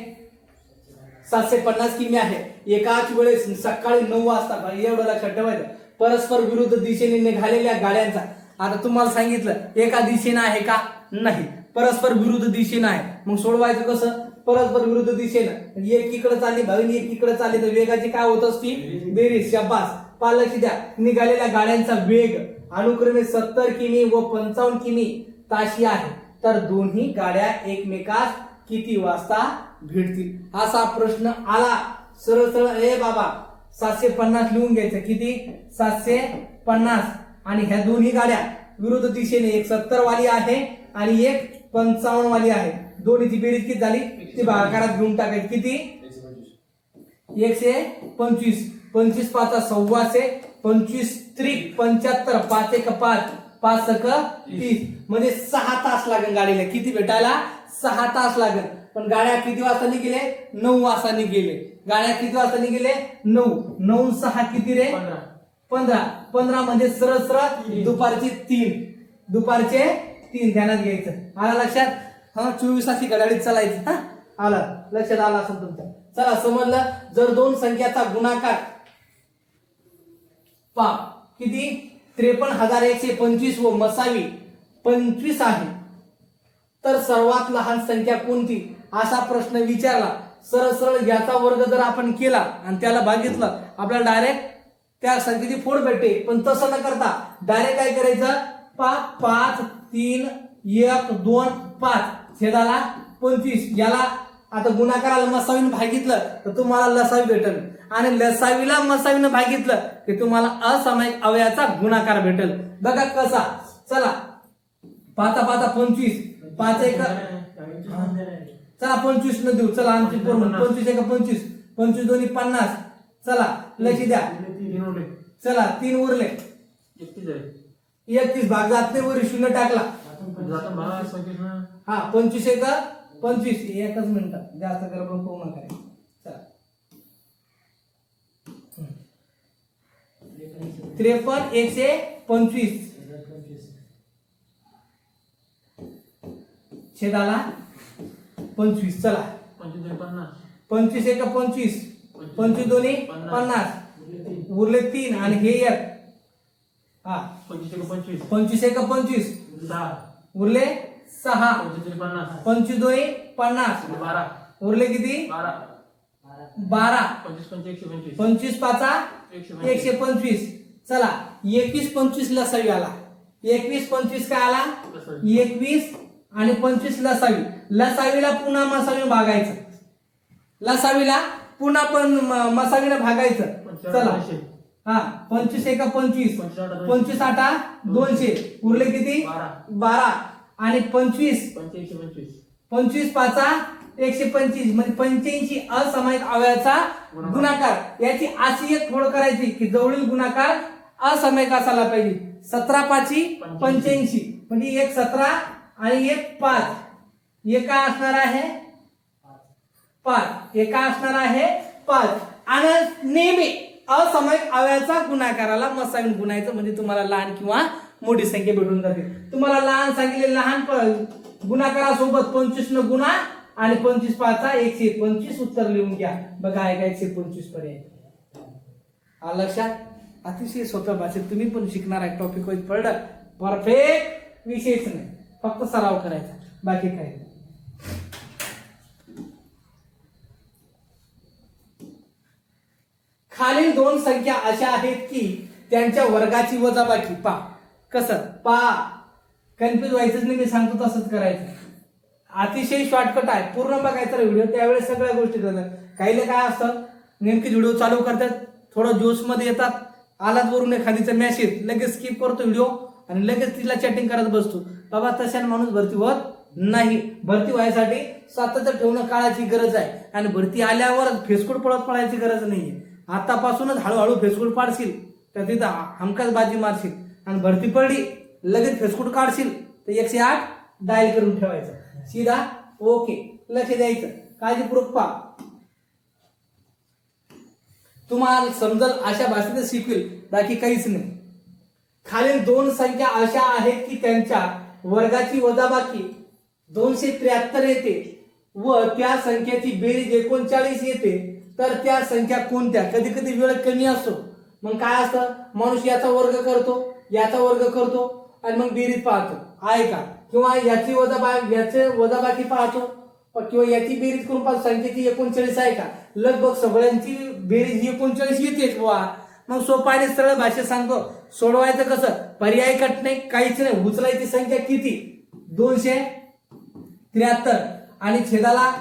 750 किमी आहे. एकाच वेळेस सकाळी 9 वाजता एवढं लक्षात ठेवायचं. परस्पर विरुद्ध दिशेने निघालेल्या गाड्यांचा आता तुम्हाला सांगितलं एका दिशेने आहे का नाही परस्पर विरुद्ध दिशेने आहे. मग सोडवायचं कसं परस्पर विरुद्ध दिशेनं एक इकडे चालली भावी एक इकडे चालली तर वेगाची काय होत असती बेरीज. शाबास. पालक द्या. निघालेल्या गाड्यांचा वेग अनुक्रमे 70 किमी व 55 किमी ताशी आहे. तर दोन्ही गाड्या एकमेकास किती वाजता भेटतील असा प्रश्न आला. सरळ सरळ ए बाबा 750 लिहून घ्यायचं. किती 750 आणि ह्या दोन्ही गाड्या विरुद्ध दिशेने एक 70 वाली आहे आणि एक 55 वाली आहे. दोन्हीची बेरीज किती झाली ती भागाकारात घेऊन टाकायची. किती 125 25 पाचा 125 25 त्रिक 75 5 1 5 5 सक 30 म्हणजे 6 तास लागेल गाडीला. किती भेटायला 6 तास लागेल. पण गाड्या किती वाजता निघेले 9 वाजता निघेले. गाड्या किती वाजता निघेले 9 9 6 किती रे 15 म्हणजे सरळ सरळ दुपारचे 3 ध्यानात घ्यायचं. आला लक्षात. हा 24 तास गाडीत चालायचं. हा आला लक्षात आला असं तुमच्या. चला समजलं. जर दोन संख्याचा गुणाकार किती 53,125 व मसावी 25 आहे तर सर्वात लहान संख्या कोणती असा प्रश्न विचारला. सरळ सरळ याचा वर्ग जर आपण केला आणि त्याला भागितलं आपल्याला डायरेक्ट त्या संख्येची फोड भेटते. पण तसं न करता डायरेक्ट काय करायचं 5 3 1 2 5 छेदाला 25. याला आता गुणाकाराला मसावीनं भागितलं तर तुम्हाला लसावी भेटेल आणि लसावीला मसावीनं भागितलं की तुम्हाला असामायिक अवयवाचा गुणाकार भेटेल. बघा कसा. चला 5 5 25 5 1 चला 25 न देऊ. चला आमची 25 1 25 25 दोन्ही 50. चला लक्ष द्या. चला 3 उरले 31 भाग जात नाही वरी 0 टाकला. हा 25 1 25 एकच मिनिट जास्त गडबड करू नका. चला 53 125 छेदाला 25. चला 25 1 25 25 दोन्ही 50 उरले 3 आणि हे 1 हा 25 × 25 25 एक 25 10 उरले 6 25 × 50 25 दोई 50 12 उरले किती 12 12 25 × 125 25 पाचा 125 125 चला 21 25 लसावी आला 21 25 काय आला लसावी. 21 आणि 25 लसावी लसावीला पुन्हा मसावीने भागायचं लसावीला पुन्हा पण मसावीने भागायचं चला हा 25 एका 25 25 आठा 200 उरले किती 12 आणि 25 25 पाचा 125 म्हणजे 85 असामायिक अवयवाचा गुणाकार याची अशी एक फोड करायची की जवळील गुणाकार असामायिक असायला पाहिजे 17 पाची 85 म्हणजे एक 17 आणि एक 5 एका असणार आहे 5 एका असणार आहे 5 आणि नेहमी असामायिक अवयवाचा गुणाकाराला मसावीने गुणायचं म्हणजे तुम्हाला लहान किंवा मोठी संख्या भेटून जाते तुम्हाला लहान सांगितले लहान गुणाकारासोबत 25 न गुणा आणि 25 पाचा 125 उत्तर लिहून घ्या बघा आहे का 125 पर्यंत लक्षात अतिशय सोप्या भाषेत तुम्ही पण शिकणार आहे टॉपिक वाईज पडलं परफेक्ट विषयच नाही फक्त सराव करायचा बाकी काही नाही खालील दोन संख्या अशा आहेत की त्यांच्या वर्गाची वजाबाकी पा कसं पा कन्फ्युज व्हायचंच नाही मी सांगतो तसंच करायचं अतिशय शॉर्टकट आहे पूर्ण बघायचा व्हिडिओ त्यावेळेस सगळ्या गोष्टी करतात काहीला काय असतं नेमकी व्हिडिओ चालू करतात थोडं जोश मध्ये येतात आलाच वरून एखादीचा मेसेज लगेच स्किप करतो व्हिडिओ आणि लगेच तिला चॅटिंग करत बसतो बाबा तशाने माणूस भरती होत नाही भरती व्हायसाठी सातत्य ठेवणं काळाची गरज आहे आणि भरती आल्यावर फेसकूड पळत पळायची गरज नाहीये आतापासूनच हळूहळू फेसकूड पाडशील तर तिथं हमखास बाजी मारशील आणि भरती पडली लगेच फेसकूड काढशील तर 108 डायल करून ठेवायचं सीधा ओके लक्ष द्यायचं काळजीपूर्वक पहा तुम्हाला समजल अशा भाषेत शिकवेल बाकी काहीच नाही खालील दोन संख्या अशा आहेत की त्यांच्या वर्गाची वजाबाकी 273 येते व त्या संख्येची बेरीज 39 येते तर त्या संख्या कोणत्या कधी कधी वेळ कमी असतो मग काय असतं माणूस याचा वर्ग करतो याचा वर्ग करतो आणि मग बेरीज पाहतो आहे का किंवा याची वजाबाकी पाहतो किंवा याची बेरीज करून पाहतो संख्येची 39 आहे का लगभग सगळ्यांची बेरीज 39 येतेच बुवा मग सोपा आणि सरळ भाषेत सांगतो सोडवायचं कसं पर्याय कट नाही काहीच नाही उचलायची संख्या किती 273 आणि छेदाला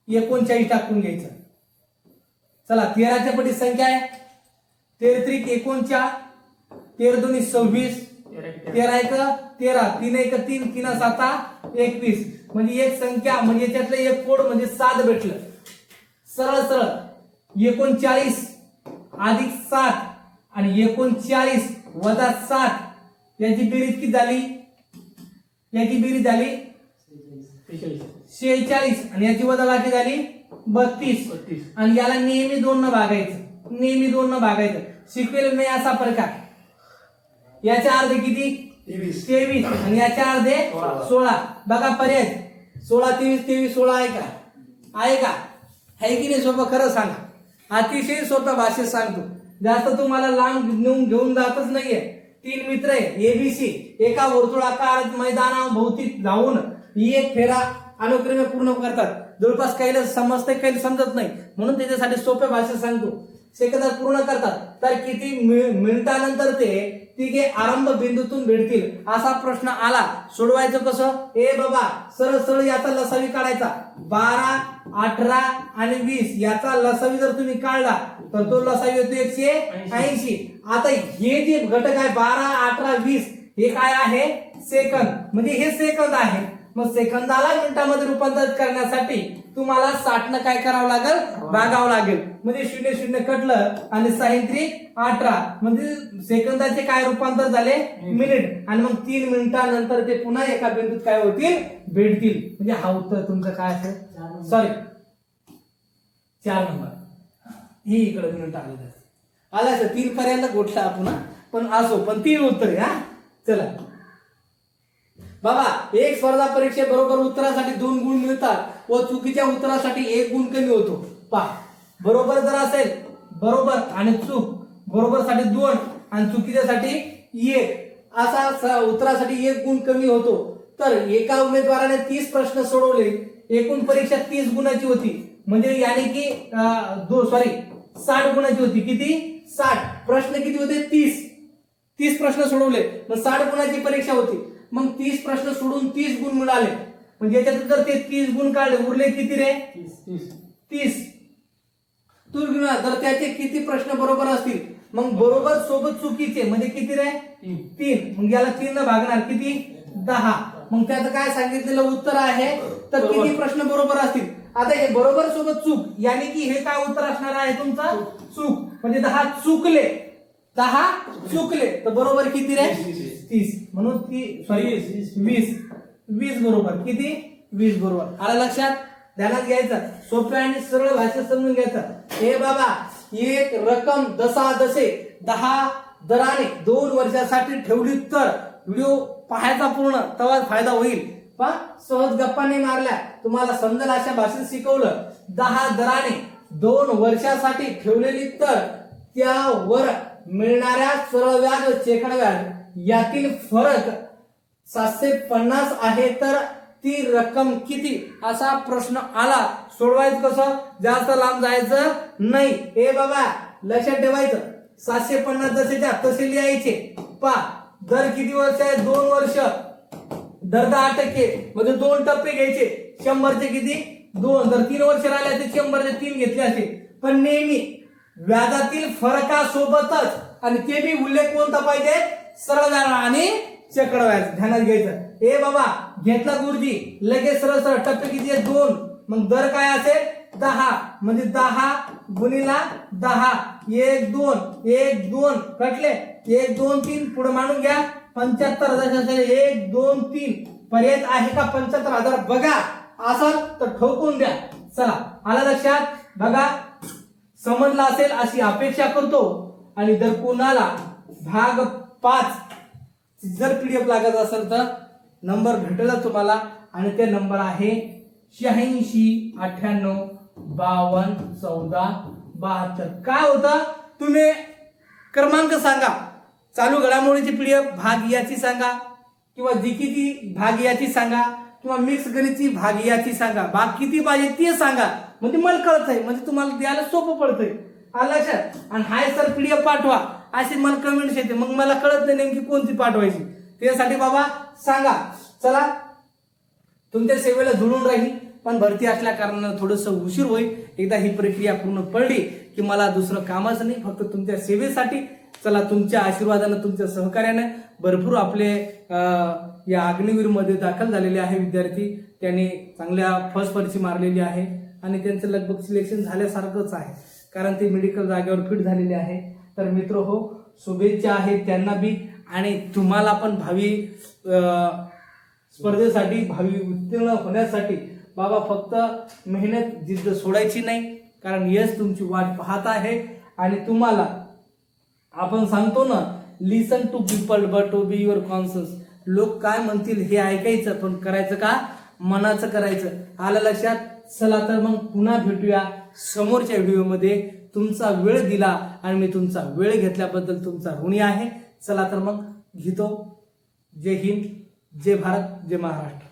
39 टाकून घ्यायचं चला 13च्या पटी संख्या आहे 13 39 13 2 26 13 1 13 3 1 3 3 7 21 म्हणजे एक संख्या म्हणजे त्यातलं एक कोड म्हणजे 7 भेटलं सरळ सरळ 39 अधिक 7 आणि 39 वजा 7 याची बेरीज किती झाली याची बेरीज झाली 46 आणि याची वजाबाकी झाली 32 आणि याला नेहमी 2 न भागायचं नेहमी 2 न भागायचं शिकवेल नाही असा प्रकार याच्या अर्धे किती 23 आणि याच्या अर्धे 16 बघा पर्याय 16 23 23 16 आहे का आहे की नाही सोपं खरं सांगा अतिशय सोपं भाषेत सांगतो जास्त तुम्हाला लांब घेऊन जातच नाहीये 3 मित्र आहे एबीसी एका वर्तुळाकार मैदानाभोवती जाऊन एक फेरा अनुक्रमे पूर्ण करतात जवळपास काही समजते काही समजत नाही म्हणून त्याच्यासाठी सोप्या भाषेत सांगतो सेकंदात पूर्ण करतात तर किती मिनिटानंतर ते तिघे आरंभ बिंदूतून भेटतील असा प्रश्न आला सोडवायचं कसं ए बाबा सरळ सरळ याचा लसावी काढायचा 12 18 आणि 20 याचा लसावी जर तुम्ही काढला तर तो लसावी येतो 180 आता हे जे घटक आहे 12 18 20 हे काय आहे सेकंद म्हणजे हे सेकंद आहे मग सेकंदाला मिनिटामध्ये रूपांतरित करण्यासाठी तुम्हाला 60 न काय करावं लागेल भागावं लागेल म्हणजे 0 0 कटलं आणि 6 18 म्हणजे सेकंदाचे काय रूपांतर झाले मिनिट आणि मग 3 मिनिटानंतर ते पुन्हा एका बिंदूत काय होतील भेटतील म्हणजे हा उत्तर तुमचं काय असेल सॉरी 4 नंबर ही इकडे मिनिट आलं 3 पर्यंत गोठला आपण पण असो पण 3 उत्तर हा चला बाबा एक स्पर्धा परीक्षे बरोबर उत्तरासाठी 2 गुण मिळतात व चुकीच्या उत्तरासाठी 1 गुण कमी होतो पहा बरोबर जर असेल बरोबर आणि चूक बरोबर साठी 2 आणि चुकीच्यासाठी 1 असा उत्तरासाठी 1 गुण कमी होतो. तर एका उमेदवाराने 30 प्रश्न सोडवले, एकूण परीक्षा 30 गुणाची होती, म्हणजे याने की 60 गुणाची होती. किती? 60. प्रश्न किती होते? 30 प्रश्न सोडवले, मग 60 गुणाची परीक्षा होती. मग 30 प्रश्न सोडून 30 गुण मिळाले, म्हणजे याच्यात जर ते 30 गुण काढले, उरले किती रे? 30. तर त्याचे किती प्रश्न बरोबर असतील? मग बरोबर सोबत चुकीचे म्हणजे किती रे? 3. मग याला 3 न भागणार किती? 10. मग त्याचं काय सांगितलेलं उत्तर आहे? तर किती प्रश्न बरोबर असतील? आता हे बरोबर सोबत चूक, यानी की हे काय उत्तर असणार आहे तुमचं? चूक. म्हणजे 10 चुकले, 10 चुकले, तर बरोबर किती रे? 30. म्हणून 20 बरोबर. किती? 20 बरोबर. आलं लक्षात? ध्यानात घ्यायचं, सोप्या आणि सरळ भाषेत समजून घ्यायचं. हे बाबा, एक रक्कम दसे 10 दराने 2 वर्षासाठी ठेवली तर व्हिडिओ पाहायचा पूर्ण, तेव्हाच फायदा होईल. पण सहज गप्पाने मारल्या, तुम्हाला समजेल अशा भाषेत शिकवलं. 10 दराने 2 वर्षासाठी ठेवलेली तर त्यावर मिळणाऱ्या सरळ व्याज व चेकड व्याज यातील फरक 750 आहे, तर ती रक्कम किती? असा प्रश्न आला. सोडवायचं कसं? जास्त लांब जायचं नाही. ए बाबा, लक्षात ठेवायचं, 750 जसेच्या तसे लिहायचे. दर किती वर्ष आहे? 2 वर्ष. दर 10% म्हणजे 2 टप्पे घ्यायचे. 100चे किती? 2. जर 3 वर्ष राहिले ते 100चे 3 घेतले असे. पण नेहमी व्याजातील फरकासोबतच, आणि ते बी उल्लेख कोणता पाहिजे? सरळ व्याज आणि चक्र व्याज. ध्यानात घ्यायचं. ए बाबा, घेतला गुरुजी, लगेच सरळ टप्पे किती आहे? 2. मग दर काय असेल? 10. म्हणजे 10 गुणिला 10. 1 2 1 2 कटले. 1 2 3 पुढे मांडून घ्या. 75,000. 1 2 3 पर्याय आहे का? 75,000 बघा, असेल तर ठोकून द्या. चला, आला लक्षात? बघा, समजला असेल अशी अपेक्षा करतो. आणि जर कोणाला भाग 5 जर पीडीएफ लागत असेल तर नंबर भेटेल तुम्हाला, आणि ते नंबर आहे 86 98 52 14 72. काय होतं? तुम्ही क्रमांक सांगा, चालू घडामोडीची पीडीएफ भाग याची सांगा, किंवा जीकीची भाग याची सांगा, किंवा मिक्स गणितची भाग याची सांगा. भाग किती पाहिजे ते सांगा, म्हणजे मला कळतंय, म्हणजे तुम्हाला द्यायला सोपं पडतंय. आलं लक्षात? आणि हाय सर पीडीएफ पाठवा असे मला कमेंट्स येते, मग मला कळत नाही नेमकी कोणती पाठवायची. त्यासाठी बाबा सांगा. चला, तुमच्या सेवेला जुळून राहील, पण भरती असल्या कारणानं थोडस उशीर होईल. एकदा ही प्रक्रिया पूर्ण पडली की मला दुसरं कामच नाही, फक्त तुमच्या सेवेसाठी. चला, तुमच्या आशीर्वादानं, तुमच्या सहकार्याने भरपूर आपले या अग्निवीर मध्ये दाखल झालेले आहे विद्यार्थी. त्यांनी चांगल्या फर्स्ट परीक्षा मारलेली आहे, आणि त्यांचं लगभग सिलेक्शन झाल्यासारखंच आहे, कारण ते मेडिकल जागेवर फिट झालेले आहे. तर मित्र हो, शुभेच्छा आहेत त्यांना बी, आणि तुम्हाला पण भावी स्पर्धेसाठी, भावी उत्तीर्ण होण्यासाठी बाबा फक्त मेहनत जिद्द सोडायची नाही, कारण यश तुमची वाट पाहत आहे. आणि तुम्हाला आपण सांगतो ना, listen to people but to be your conscious. लोक काय म्हणतील हे ऐकायचं, पण करायचं का? मनाचं करायचं. आलं लक्षात? चला तर मग पुन्हा भेटूया समोरच्या व्हिडिओमध्ये. तुमचा वेळ दिला आणि मी तुमचा वेळ घेतल्याबद्दल तुमचा ऋणी आहे. चला तर मग घेतो. जय हिंद, जय भारत, जय महाराष्ट्र.